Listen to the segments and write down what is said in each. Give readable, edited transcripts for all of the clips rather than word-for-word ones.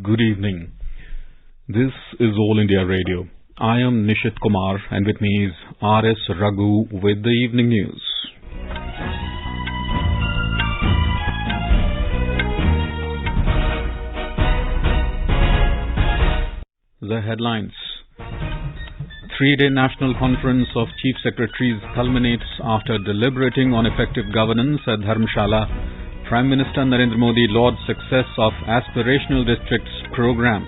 Good evening. This is All India Radio. I am Nishit Kumar and with me is R.S. Raghu with the evening news. The headlines. 3-day National Conference of Chief Secretaries culminates after deliberating on effective governance at Dharamshala. Prime Minister Narendra Modi lauds success of Aspirational Districts program.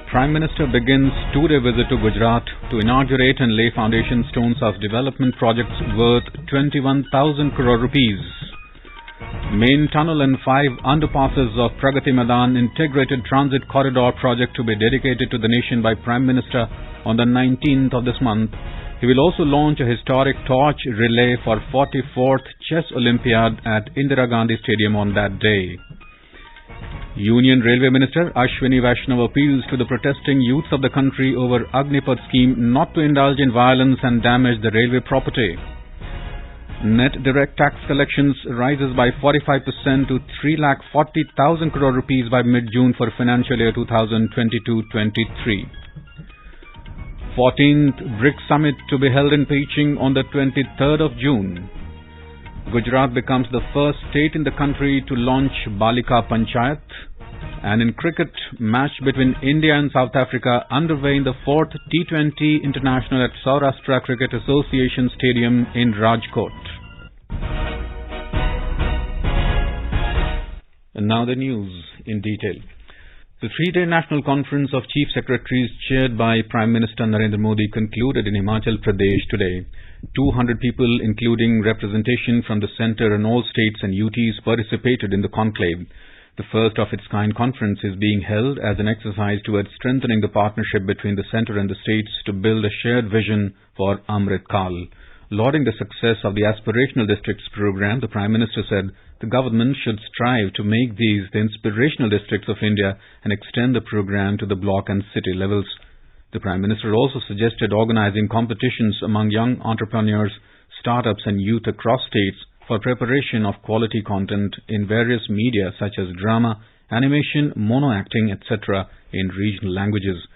Prime Minister begins two-day visit to Gujarat to inaugurate and lay foundation stones of development projects worth 21,000 crore rupees. Main tunnel and 5 underpasses of Pragati Maidan Integrated Transit Corridor project to be dedicated to the nation by Prime Minister on the 19th of this month. He will also launch a historic torch relay for 44th Chess Olympiad at Indira Gandhi Stadium on that day. Union Railway Minister Ashwini Vaishnav appeals to the protesting youths of the country over Agnipath scheme not to indulge in violence and damage the railway property. Net direct tax collections rises by 45% to 3,40,000 crore rupees by mid-June for financial year 2022-23. 14th Brics Summit to be held in Beijing on the 23rd of June. Gujarat becomes the first state in the country to launch Balika Panchayat. And in cricket, match between India and South Africa underway in the 4th T20 International at Saurashtra Cricket Association Stadium in Rajkot. And now the news in detail. The 3-day National Conference of Chief Secretaries chaired by Prime Minister Narendra Modi concluded in Himachal Pradesh today. 200 people, including representation from the centre and all states and UTs, participated in the conclave. The first of its kind conference is being held as an exercise towards strengthening the partnership between the centre and the states to build a shared vision for Amrit Kal. Lauding the success of the Aspirational Districts program, the Prime Minister said the government should strive to make these the inspirational districts of India and extend the program to the block and city levels. The Prime Minister also suggested organizing competitions among young entrepreneurs, startups and youth across states for preparation of quality content in various media such as drama, animation, mono acting, etc. in regional languages.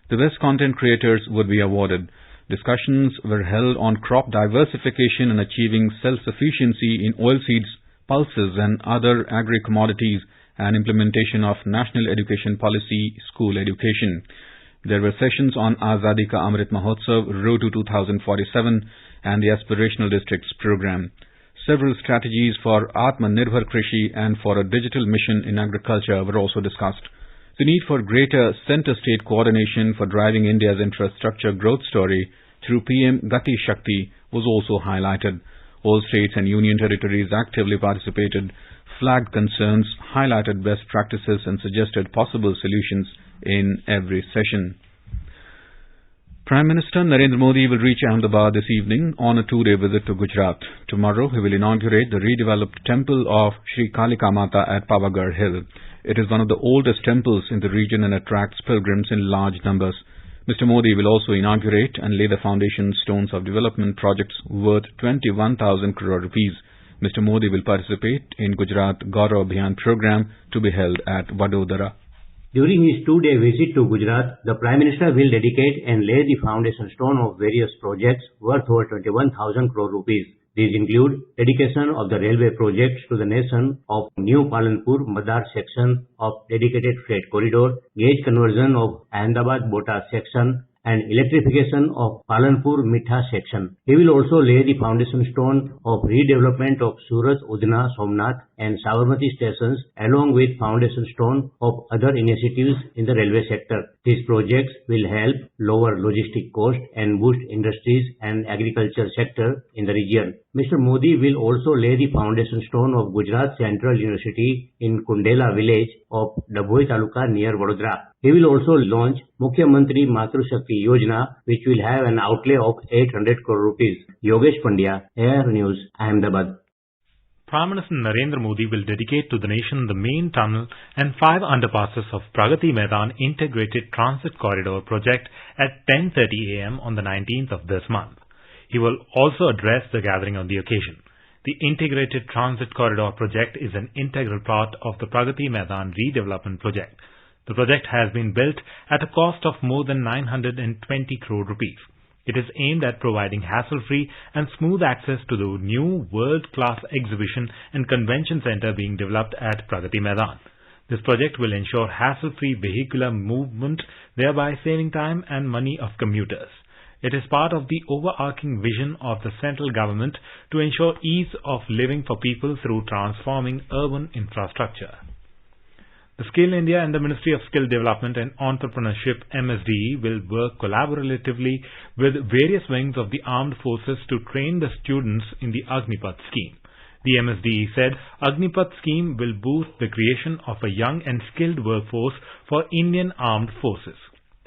The best content creators would be awarded. Discussions were held on crop diversification and achieving self-sufficiency in oilseeds, pulses and other agri-commodities and implementation of National Education Policy, school education. There were sessions on Azadi Ka Amrit Mahotsav, Road to 2047 and the Aspirational Districts program. Several strategies for Atmanirbhar Krishi and for a digital mission in agriculture were also discussed. The need for greater centre-state coordination for driving India's infrastructure growth story through PM Gati Shakti was also highlighted. All states and union territories actively participated, flagged concerns, highlighted best practices and suggested possible solutions in every session. Prime Minister Narendra Modi will reach Ahmedabad this evening on a 2-day visit to Gujarat. Tomorrow he will inaugurate the redeveloped temple of Sri Kalika Mata at Pavagadh Hill. It is one of the oldest temples in the region and attracts pilgrims in large numbers. Mr. Modi will also inaugurate and lay the foundation stones of development projects worth 21,000 crore rupees. Mr. Modi will participate in Gujarat Gaurav Abhiyan program to be held at Vadodara. During his 2-day visit to Gujarat, the Prime Minister will dedicate and lay the foundation stone of various projects worth over 21,000 crore rupees. These include dedication of the railway projects to the nation of New Palanpur Madar section of dedicated freight corridor, gauge conversion of Ahmedabad-Bota section, and electrification of Palanpur Mitha section. He will also lay the foundation stone of redevelopment of Surat, Udna, Somnath and Sabarmati stations along with foundation stone of other initiatives in the railway sector. These projects will help lower logistic cost and boost industries and agriculture sector in the region. Mr. Modi will also lay the foundation stone of Gujarat Central University in Kundela village of Dabhoi Taluka near Vadodara. He will also launch Mukhya Mantri Matru Shakti Yojana, which will have an outlay of 800 crore rupees. Yogesh Pandya, Air News, Ahmedabad. Prime Minister Narendra Modi will dedicate to the nation the main tunnel and 5 underpasses of Pragati Maidan Integrated Transit Corridor project at 10:30 a.m. on the 19th of this month. He will also address the gathering on the occasion. The Integrated Transit Corridor project is an integral part of the Pragati Maidan redevelopment project. The project has been built at a cost of more than 920 crore rupees. It is aimed at providing hassle-free and smooth access to the new world-class exhibition and convention center being developed at Pragati Maidan. This project will ensure hassle-free vehicular movement, thereby saving time and money of commuters. It is part of the overarching vision of the central government to ensure ease of living for people through transforming urban infrastructure. The Skill India and the Ministry of Skill Development and Entrepreneurship (MSDE) will work collaboratively with various wings of the armed forces to train the students in the Agnipath scheme. The MSDE said Agnipath scheme will boost the creation of a young and skilled workforce for Indian armed forces.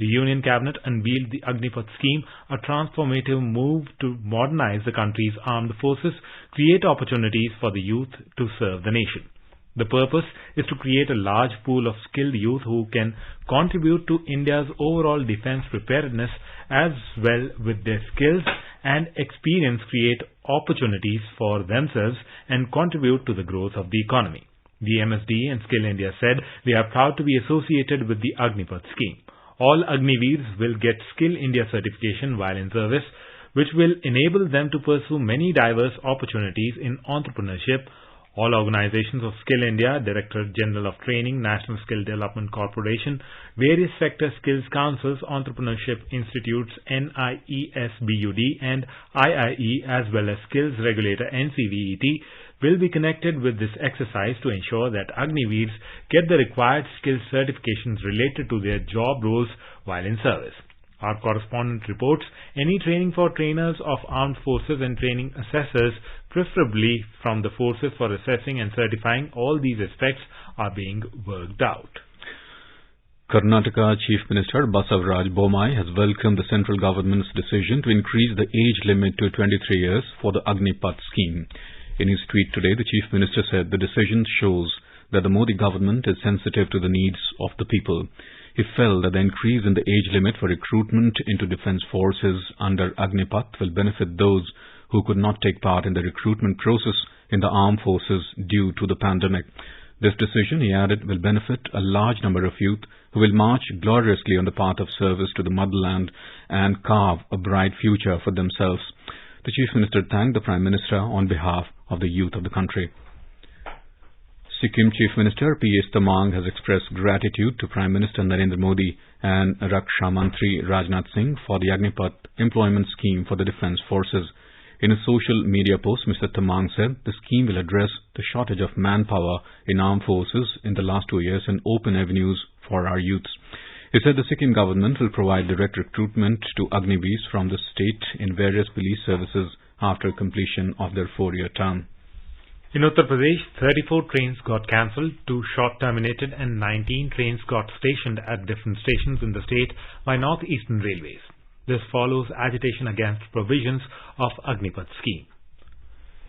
The Union Cabinet unveiled the Agnipath scheme, a transformative move to modernize the country's armed forces, create opportunities for the youth to serve the nation. The purpose is to create a large pool of skilled youth who can contribute to India's overall defense preparedness, as well with their skills and experience create opportunities for themselves and contribute to the growth of the economy. The MSD and Skill India said they are proud to be associated with the Agnipath scheme. All Agniveers will get Skill India certification while in service, which will enable them to pursue many diverse opportunities in entrepreneurship. All organizations of Skill India, Directorate General of Training, National Skill Development Corporation, various sector skills councils, entrepreneurship institutes, NIESBUD and IIE, as well as skills regulator NCVET, will be connected with this exercise to ensure that Agniveers get the required skill certifications related to their job roles while in service. Our correspondent reports any training for trainers of armed forces and training assessors, preferably from the forces for assessing and certifying all these aspects, are being worked out. Karnataka Chief Minister Basavaraj Bommai has welcomed the central government's decision to increase the age limit to 23 years for the Agnipath scheme. In his tweet today, the Chief Minister said the decision shows that the Modi government is sensitive to the needs of the people. He felt that the increase in the age limit for recruitment into defense forces under Agnipath will benefit those who could not take part in the recruitment process in the armed forces due to the pandemic. This decision, he added, will benefit a large number of youth who will march gloriously on the path of service to the motherland and carve a bright future for themselves. The Chief Minister thanked the Prime Minister on behalf of the youth of the country. Sikkim Chief Minister P.S. Tamang has expressed gratitude to Prime Minister Narendra Modi and Raksha Mantri Rajnath Singh for the Agnipath employment scheme for the defense forces. In a social media post, Mr. Tamang said the scheme will address the shortage of manpower in armed forces in the last 2 years and open avenues for our youths. He said the Sikkim government will provide direct recruitment to Agniveers from the state in various police services after completion of their 4-year term. In Uttar Pradesh, 34 trains got cancelled, 2 short terminated and 19 trains got stationed at different stations in the state by Northeastern Railways. This follows agitation against provisions of Agnipath scheme.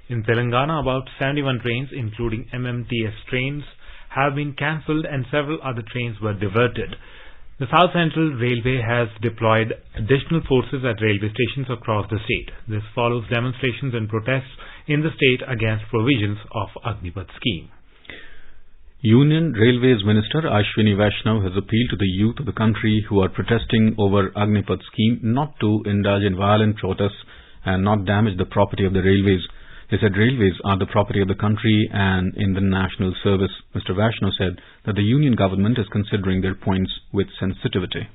In Telangana, about 71 trains, including MMTS trains, have been cancelled and several other trains were diverted. The South Central Railway has deployed additional forces at railway stations across the state. This follows demonstrations and protests in the state against provisions of Agnipath scheme. Union Railways Minister Ashwini Vaishnav has appealed to the youth of the country who are protesting over Agnipath scheme not to indulge in violent protests and not damage the property of the railways. He said railways are the property of the country and in the national service. Mr. Vaishnav said that the union government is considering their points with sensitivity.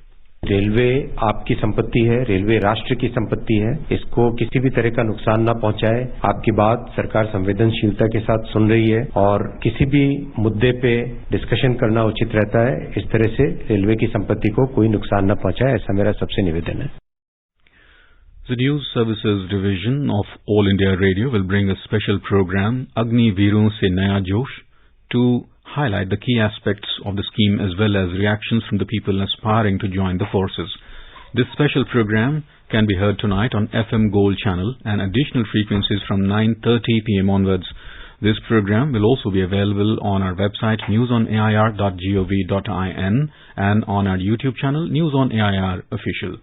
Railway आपकी संपत्ति है, railway राष्ट्र की संपत्ति है, इसको किसी भी तरह का नुकसान न पहुंचाए। आपकी बात सरकार संवेदनशीलता के साथ सुन रही है और किसी भी मुद्दे पे डिस्कशन करना उचित रहता है। इस तरह से रेलवे की संपत्ति को कोई नुकसान न पहुंचाए, ऐसा मेरा सबसे निवेदन है। The News Services Division of All India Radio will bring a special program, Agni Veeron Se Naya Josh, to highlight the key aspects of the scheme as well as reactions from the people aspiring to join the forces. This special program can be heard tonight on FM Gold channel and additional frequencies from 9:30 p.m. onwards. This program will also be available on our website newsonair.gov.in and on our YouTube channel News on AIR Official.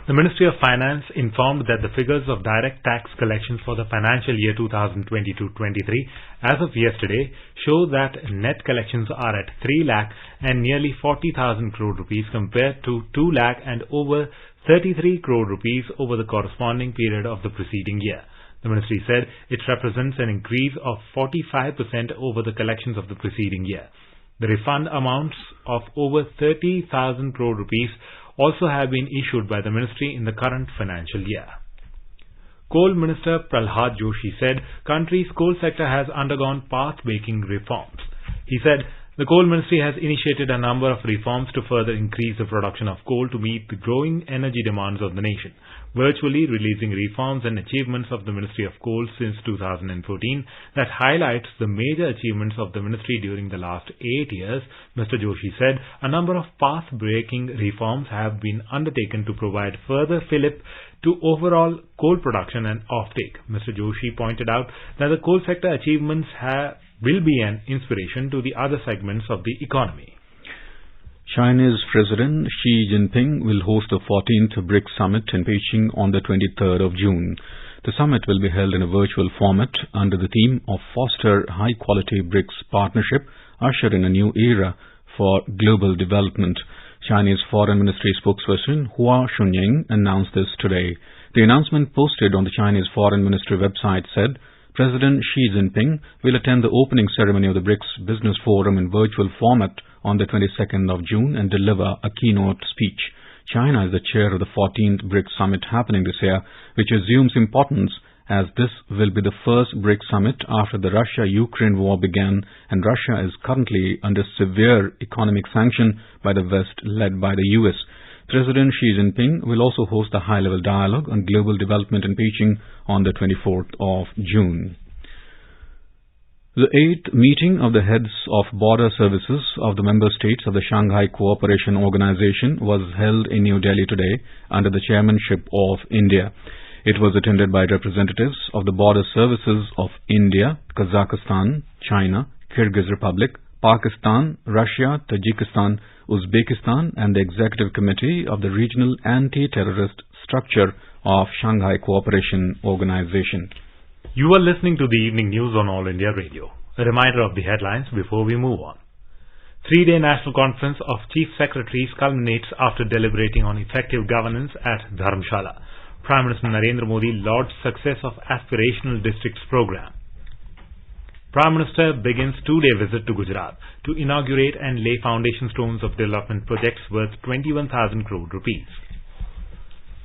The Ministry of Finance informed that the figures of direct tax collections for the financial year 2022-23 as of yesterday show that net collections are at 3 lakh and nearly 40,000 crore rupees compared to 2 lakh and over 33 crore rupees over the corresponding period of the preceding year. The ministry said it represents an increase of 45% over the collections of the preceding year. The refund amounts of over 30,000 crore rupees also have been issued by the ministry in the current financial year. Coal Minister Prahlad Joshi said country's coal sector has undergone path-breaking reforms. He said the coal ministry has initiated a number of reforms to further increase the production of coal to meet the growing energy demands of the nation, virtually releasing reforms and achievements of the Ministry of Coal since 2014 that highlights the major achievements of the ministry during the last 8 years. Mr. Joshi said a number of path-breaking reforms have been undertaken to provide further fillip to overall coal production and offtake. Mr. Joshi pointed out that the coal sector achievements will be an inspiration to the other segments of the economy. China's President Xi Jinping will host the 14th Brics Summit in Beijing on the 23rd of June. The summit will be held in a virtual format under the theme of Foster High-Quality BRICS Partnership, usher in a new era for global development. Chinese Foreign Ministry spokesperson Hua Chunying announced this today. The announcement posted on the Chinese Foreign Ministry website said, President Xi Jinping will attend the opening ceremony of the BRICS Business Forum in virtual format on the 22nd of June and deliver a keynote speech. China is the chair of the 14th BRICS Summit happening this year, which assumes importance as this will be the first BRICS Summit after the Russia-Ukraine war began, and Russia is currently under severe economic sanction by the West led by the US. President Xi Jinping will also host a high-level dialogue on global development in Beijing on the 24th of June. The 8th meeting of the heads of border services of the member states of the Shanghai Cooperation Organization was held in New Delhi today under the chairmanship of India. It was attended by representatives of the border services of India, Kazakhstan, China, Kyrgyz Republic, Pakistan, Russia, Tajikistan, Uzbekistan and the Executive Committee of the Regional Anti-Terrorist Structure of Shanghai Cooperation Organization. You are listening to the evening news on All India Radio. A reminder of the headlines before we move on. 3-day National Conference of Chief Secretaries culminates after deliberating on effective governance at Dharamshala. Prime Minister Narendra Modi lauds success of Aspirational Districts program. Prime Minister begins 2-day visit to Gujarat to inaugurate and lay foundation stones of development projects worth 21,000 crore rupees.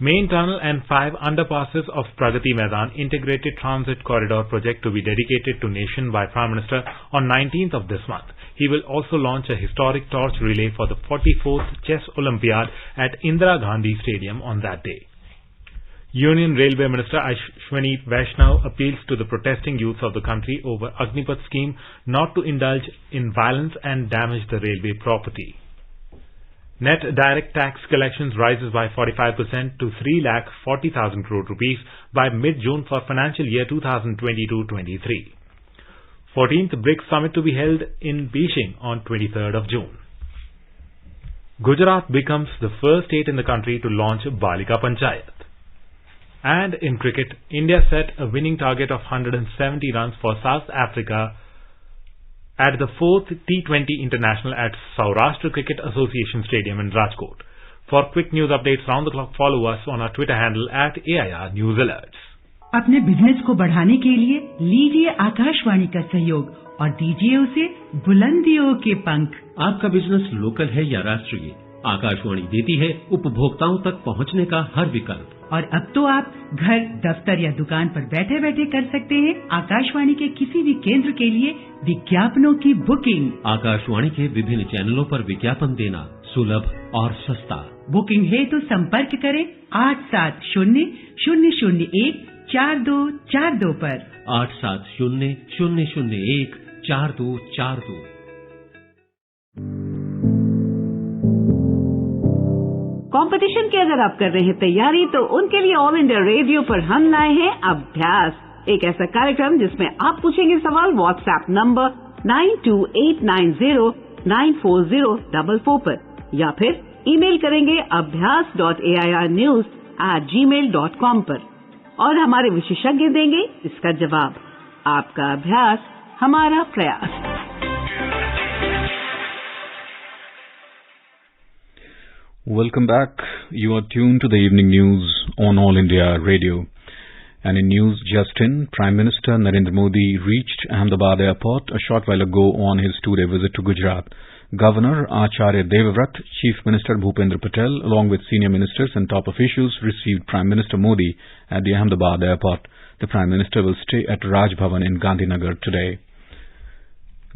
Main tunnel and 5 underpasses of Pragati Maidan Integrated Transit Corridor project to be dedicated to nation by Prime Minister on 19th of this month. He will also launch a historic torch relay for the 44th Chess Olympiad at Indira Gandhi Stadium on that day. Union Railway Minister Ashwini Vaishnav appeals to the protesting youth of the country over Agnipath scheme not to indulge in violence and damage the railway property. Net direct tax collections rises by 45% to 3,40,000 crore rupees by mid-June for financial year 2022-23. 14th BRICS Summit to be held in Beijing on 23rd of June. Gujarat becomes the first state in the country to launch Balika Panchayat. And in cricket, India set a winning target of 170 runs for South Africa at the 4th T20 International at Saurashtra Cricket Association Stadium in Rajkot. For quick news updates round the clock, follow us on our Twitter handle at AIR News Alerts. अपने business को बढ़ाने के लिए लीजिए आकाशवाणी का सहयोग और दीजिए उसे बुलंदियों के पंख। आपका बिजनेस लोकल है या राष्ट्रीय, आकाशवाणी देती है उपभोक्ताओं तक पहुंचने का हर विकल्प। और अब तो आप घर, दफ्तर या दुकान पर बैठे बैठे कर सकते हैं आकाशवाणी के किसी भी केंद्र के लिए विज्ञापनों की बुकिंग। आकाशवाणी के विभिन्न चैनलों पर विज्ञापन देना सुलभ और सस्ता। बुकिंग है तो संपर्क करें 8700014242 पर। 8700014242। कंपटीशन की अगर आप कर रहे हैं तैयारी तो उनके लिए ऑल इंडिया रेडियो पर हम लाए हैं अभ्यास, एक ऐसा कार्यक्रम जिसमें आप पूछेंगे सवाल व्हाट्सएप नंबर 9289094044 पर। या फिर ईमेल करेंगे abhyas.airnews@gmail.com पर और हमारे विशेषज्ञ देंगे इसका जवाब। आपका अभ्यास हमारा प्रयास। Welcome back. You are tuned to the evening news on All India Radio. And in news just in, Prime Minister Narendra Modi reached Ahmedabad airport a short while ago on his two-day visit to Gujarat. Governor Acharya Devvrat, Chief Minister Bhupendra Patel, along with senior ministers and top officials received Prime Minister Modi at the Ahmedabad airport. The Prime Minister will stay at Raj Bhavan in Gandhinagar today.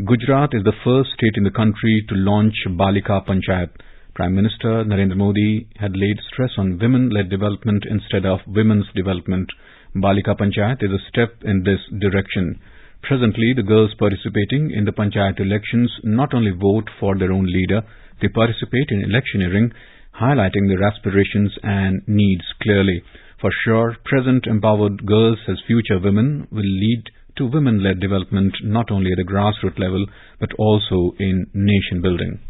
Gujarat is the first state in the country to launch Balika Panchayat. Prime Minister Narendra Modi had laid stress on women-led development instead of women's development. Balika Panchayat is a step in this direction. Presently, the girls participating in the Panchayat elections not only vote for their own leader, they participate in electioneering, highlighting their aspirations and needs clearly. For sure, present empowered girls as future women will lead to women-led development not only at the grassroots level but also in nation building.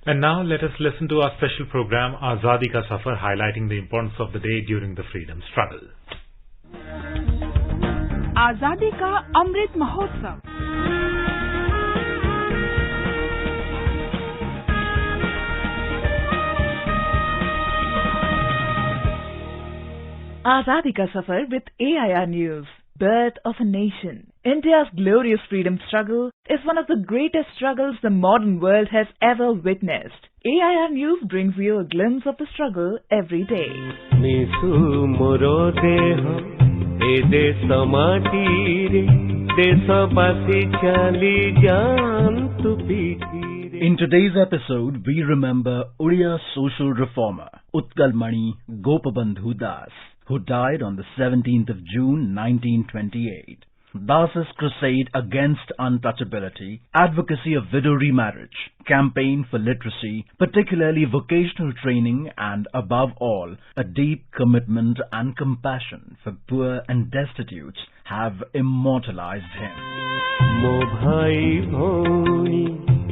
And now let us listen to our special program Azadi Ka Safar, highlighting the importance of the day during the freedom struggle. आजादी का Amrit Mahotsav. Azadi Ka Safar with AIR News. Birth of a nation. India's glorious freedom struggle is one of the greatest struggles the modern world has ever witnessed. AIR News brings you a glimpse of the struggle every day. In today's episode, we remember Oriya social reformer Utkal Mani Gopabandhu Das, who died on the 17th of June 1928. Das's crusade against untouchability, advocacy of widow remarriage, campaign for literacy, particularly vocational training, and above all, a deep commitment and compassion for poor and destitutes have immortalized him. Mo bhai bhoni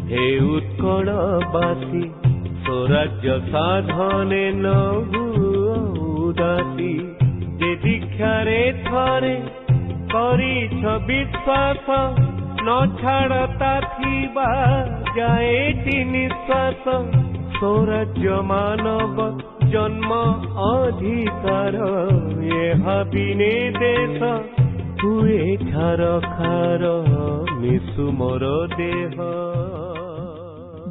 he utkala basi swarajya sadhane nahu udasi je dikhyare thare କରିଛ ବିଶ୍ୱାସ ନ ଛାଡ଼ତା ଥିବା ଯାଏଟି ନିଶ୍ୱାସ ସ୍ୱରାଜ୍ୟ ମାନବ ଜନ୍ମ ଅଧିକାର ଏହା ବିନେ ଦେଶ ହୁଏ ଖାର ଖାର ମିଶୁ ମୋର ଦେହ।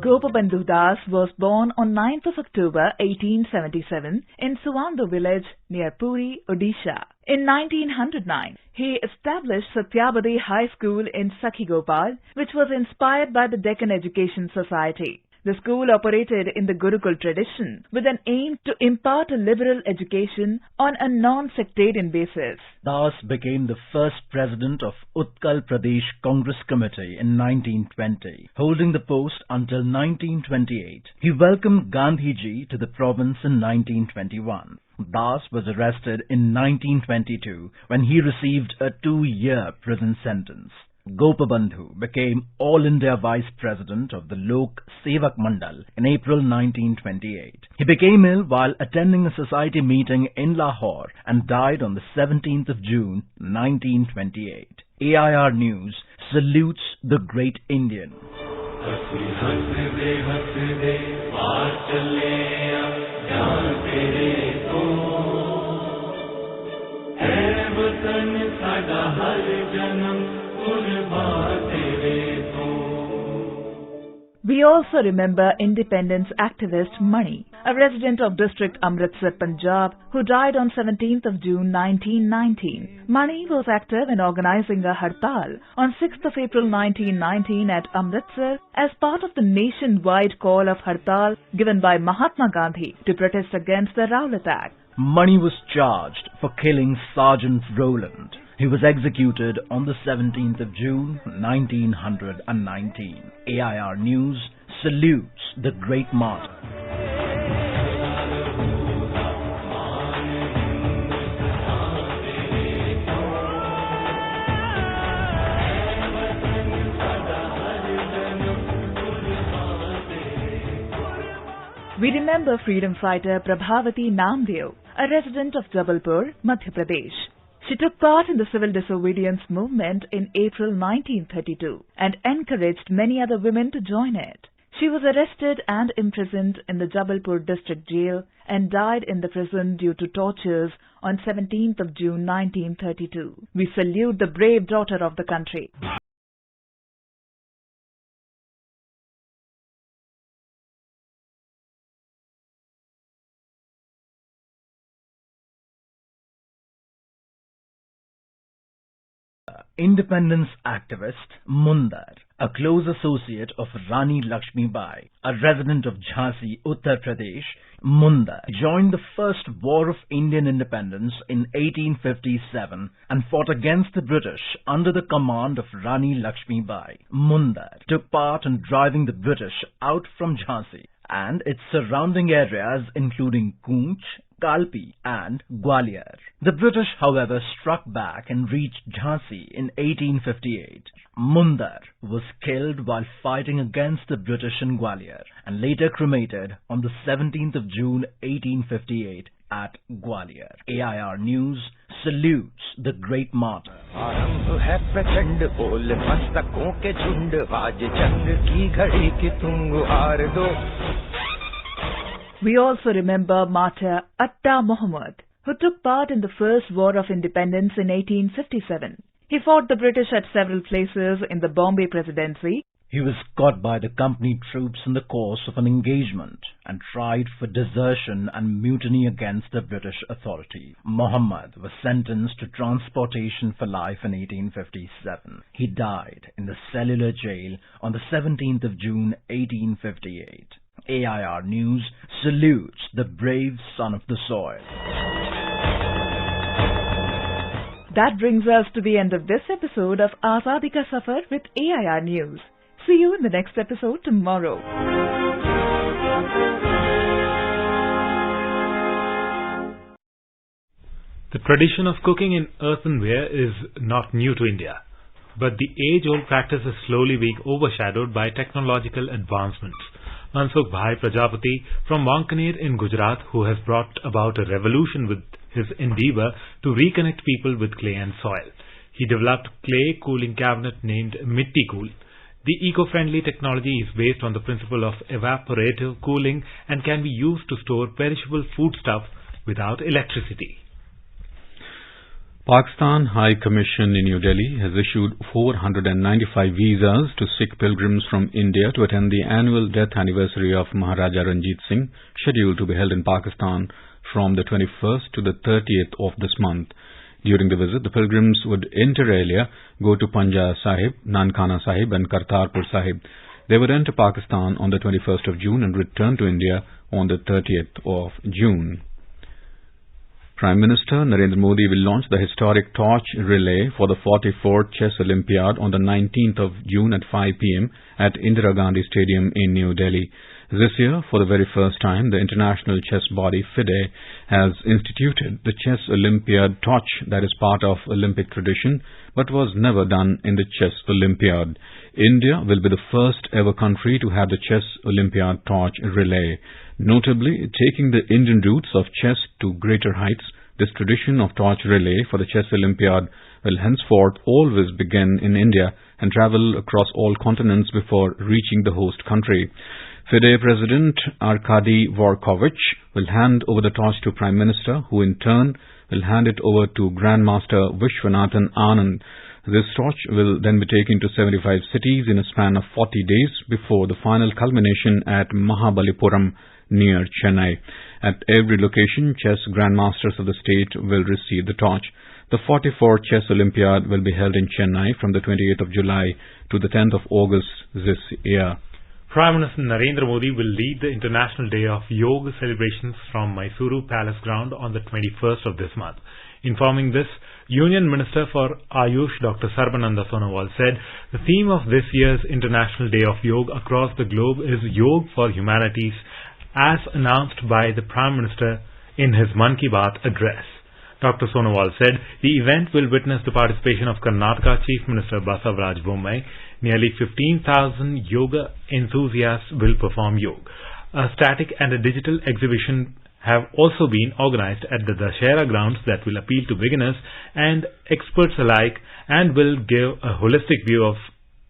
Gopabandhu Das was born on 9th of October 1877 in Suwando village near Puri, Odisha. In 1909, he established Satyabadi High School in Sakhigopal, which was inspired by the Deccan Education Society. The school operated in the Gurukul tradition with an aim to impart a liberal education on a non-sectarian basis. Das became the first president of Utkal Pradesh Congress Committee in 1920, holding the post until 1928. He welcomed Gandhiji to the province in 1921. Das was arrested in 1922 when he received a 2-year prison sentence. Gopabandhu became All India Vice President of the Lok Sevak Mandal in April 1928. He became ill while attending a society meeting in Lahore and died on the 17th of June 1928. AIR News salutes the great Indian. We also remember independence activist Mani, a resident of district Amritsar, Punjab, who died on 17th of June 1919. Mani was active in organizing a hartal on 6th of April 1919 at Amritsar as part of the nationwide call of hartal given by Mahatma Gandhi to protest against the Rowlatt Act. Mani was charged for killing Sergeant Rowland. He was executed on the 17th of June 1919. AIR News salutes the great martyr. We remember freedom fighter Prabhavati Namdeo, a resident of Jabalpur, Madhya Pradesh. She took part in the civil disobedience movement in April 1932 and encouraged many other women to join it. She was arrested and imprisoned in the Jabalpur district jail and died in the prison due to tortures on 17th of June 1932. We salute the brave daughter of the country. Independence activist Mundar, a close associate of Rani Lakshmi Bai, a resident of Jhansi, Uttar Pradesh, Mundar joined the first War of Indian Independence in 1857 and fought against the British under the command of Rani Lakshmi Bai. Mundar took part in driving the British out from Jhansi and its surrounding areas including Koonch, Kalpi and Gwalior. The British, however, struck back and reached Jhansi in 1858. Mundar was killed while fighting against the British in Gwalior and later cremated on the 17th of June 1858 at Gwalior. AIR News salutes the great martyr. We also remember martyr Atta Muhammad, who took part in the First War of Independence in 1857. He fought the British at several places in the Bombay Presidency. He was caught by the company troops in the course of an engagement and tried for desertion and mutiny against the British authority. Muhammad was sentenced to transportation for life in 1857. He died in the cellular jail on the 17th of June 1858. AIR News salutes the brave son of the soil. That brings us to the end of this episode of Azadi Ka Safar with AIR News. See you in the next episode tomorrow. The tradition of cooking in earthenware is not new to India, but the age-old practice is slowly being overshadowed by technological advancements. Mansukh Bhai Prajapati from Wankaner in Gujarat, who has brought about a revolution with his endeavour to reconnect people with clay and soil. He developed clay cooling cabinet named Mitti Cool. The eco-friendly technology is based on the principle of evaporative cooling and can be used to store perishable foodstuff without electricity. Pakistan High Commission in New Delhi has issued 495 visas to Sikh pilgrims from India to attend the annual death anniversary of Maharaja Ranjit Singh, scheduled to be held in Pakistan from the 21st to the 30th of this month. During the visit, the pilgrims would inter alia go to Panja Sahib, Nankana Sahib and Kartarpur Sahib. They would enter Pakistan on the 21st of June and return to India on the 30th of June. Prime Minister Narendra Modi will launch the historic torch relay for the 44th Chess Olympiad on the 19th of June at 5 p.m. at Indira Gandhi Stadium in New Delhi. This year, for the very first time, the international chess body FIDE has instituted the Chess Olympiad torch that is part of Olympic tradition but was never done in the Chess Olympiad. India will be the first ever country to have the Chess Olympiad torch relay. Notably, taking the Indian roots of chess to greater heights, this tradition of torch relay for the Chess Olympiad will henceforth always begin in India and travel across all continents before reaching the host country. FIDE President Arkady Vorkovich will hand over the torch to Prime Minister, who in turn will hand it over to Grandmaster Vishwanathan Anand. This torch will then be taken to 75 cities in a span of 40 days before the final culmination at Mahabalipuram near Chennai. At every location, chess grandmasters of the state will receive the torch. The 44th Chess Olympiad will be held in Chennai from the 28th of July to the 10th of August this year. Prime Minister Narendra Modi will lead the International Day of Yoga celebrations from Mysuru Palace Ground on the 21st of this month. Informing this, Union Minister for Ayush Dr. Sarbananda Sonowal said the theme of this year's International Day of Yoga across the globe is Yoga for Humanities, as announced by the Prime Minister in his Mann Ki Baat address. Dr. Sonowal said the event will witness the participation of Karnataka Chief Minister Basavaraj Bommai. Nearly 15,000 yoga enthusiasts will perform yoga. A static and a digital exhibition have also been organized at the Dashera grounds that will appeal to beginners and experts alike and will give a holistic view of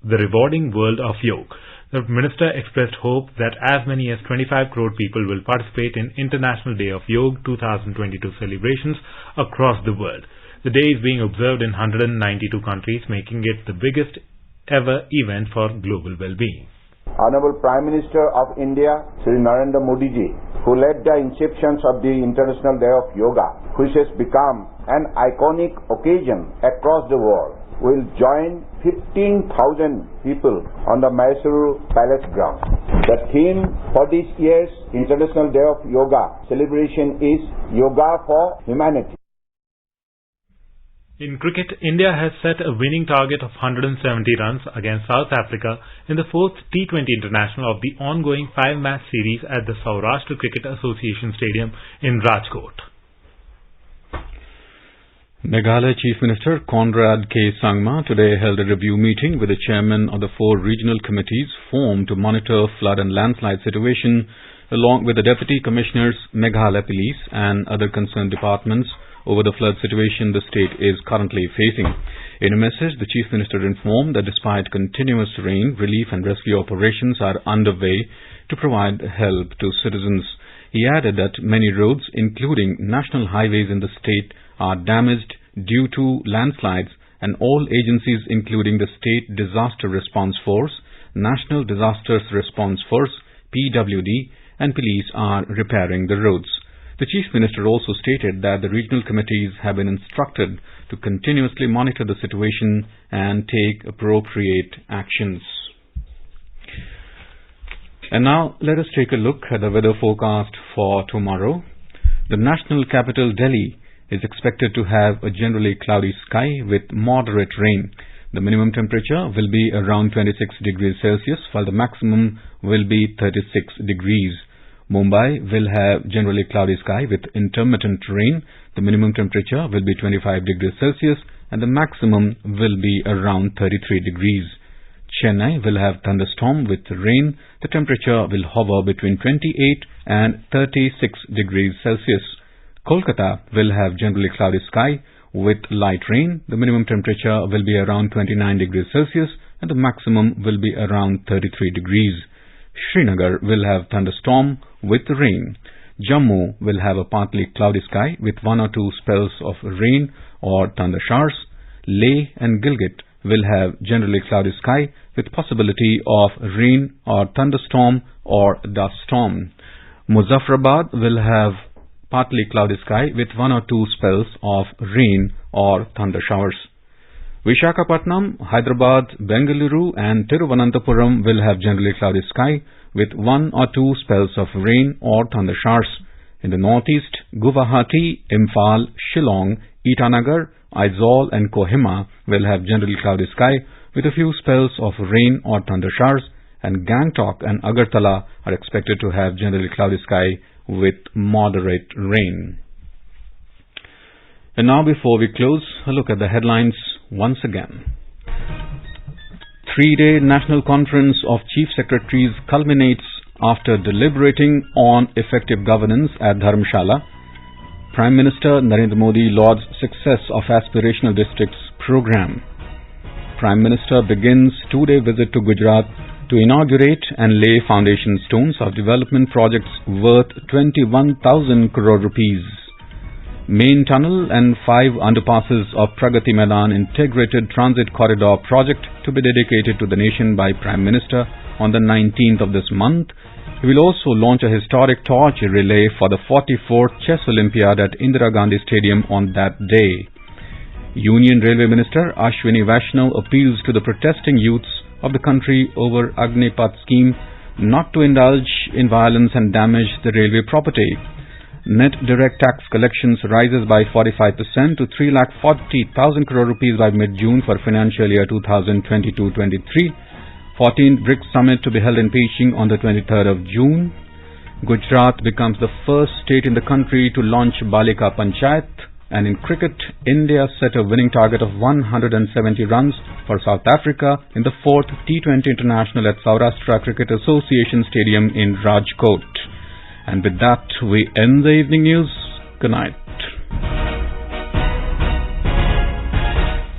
the rewarding world of yoga. The minister expressed hope that as many as 25 crore people will participate in International Day of Yoga 2022 celebrations across the world. The day is being observed in 192 countries, making it the biggest ever event for global well-being. Honorable Prime Minister of India, Shri Narendra Modi ji, who led the inception of the International Day of Yoga, which has become an iconic occasion across the world, will join 15,000 people on the Mysuru Palace ground. The theme for this year's International Day of Yoga celebration is Yoga for Humanity. In cricket, India has set a winning target of 170 runs against South Africa in the 4th T20 International of the ongoing 5-match series at the Saurashtra Cricket Association Stadium in Rajkot. Meghalaya Chief Minister Conrad K. Sangma today held a review meeting with the chairman of the 4 regional committees formed to monitor flood and landslide situation, along with the deputy commissioners, Meghalaya Police and other concerned departments over the flood situation the state is currently facing. In a message, the Chief Minister informed that despite continuous rain, relief and rescue operations are underway to provide help to citizens. He added that many roads, including national highways in the state, are damaged due to landslides, and all agencies including the State Disaster Response Force, National Disasters Response Force, PWD and police are repairing the roads. The Chief Minister also stated that the regional committees have been instructed to continuously monitor the situation and take appropriate actions. And now let us take a look at the weather forecast for tomorrow. The national capital Delhi is expected to have a generally cloudy sky with moderate rain. The minimum temperature will be around 26 degrees Celsius while the maximum will be 36 degrees. Mumbai will have generally cloudy sky with intermittent rain. The minimum temperature will be 25 degrees Celsius and the maximum will be around 33 degrees. Chennai will have thunderstorm with rain. The temperature will hover between 28 and 36 degrees Celsius. Kolkata will have generally cloudy sky with light rain. The minimum temperature will be around 29 degrees Celsius and the maximum will be around 33 degrees. Srinagar will have thunderstorm with rain. Jammu will have a partly cloudy sky with 1 or 2 spells of rain or thunder showers. Leh and Gilgit will have generally cloudy sky with possibility of rain or thunderstorm or dust storm. Muzaffarabad will have partly cloudy sky with 1 or 2 spells of rain or thunder showers. Visakhapatnam, Hyderabad, Bengaluru and Tiruvananthapuram will have generally cloudy sky with 1 or 2 spells of rain or thunder showers. In the northeast, Guwahati, Imphal, Shillong, Itanagar, Aizawl and Kohima will have generally cloudy sky with a few spells of rain or thunder showers, and Gangtok and Agartala are expected to have generally cloudy sky with moderate rain. And now before we close, a look at the headlines once again. 3-day National Conference of Chief Secretaries culminates after deliberating on effective governance at Dharamshala. Prime Minister Narendra Modi lauds success of Aspirational Districts program. Prime Minister begins 2-day visit to Gujarat to inaugurate and lay foundation stones of development projects worth 21,000 crore rupees. Main tunnel and 5 underpasses of Pragati Maidan Integrated Transit Corridor project to be dedicated to the nation by Prime Minister on the 19th of this month. He will also launch a historic torch relay for the 44th Chess Olympiad at Indira Gandhi Stadium on that day. Union Railway Minister Ashwini Vaishnaw appeals to the protesting youths of the country over Agnipath scheme not to indulge in violence and damage the railway property. Net direct tax collections rises by 45% to 3,40,000 crore rupees by mid-June for financial year 2022-23. 14th Brics Summit to be held in Beijing on the 23rd of June. Gujarat becomes the first state in the country to launch Balika Panchayat. And in cricket, India set a winning target of 170 runs for South Africa in the 4th T20 International at Saurashtra Cricket Association Stadium in Rajkot. And with that, we end the evening news. Good night.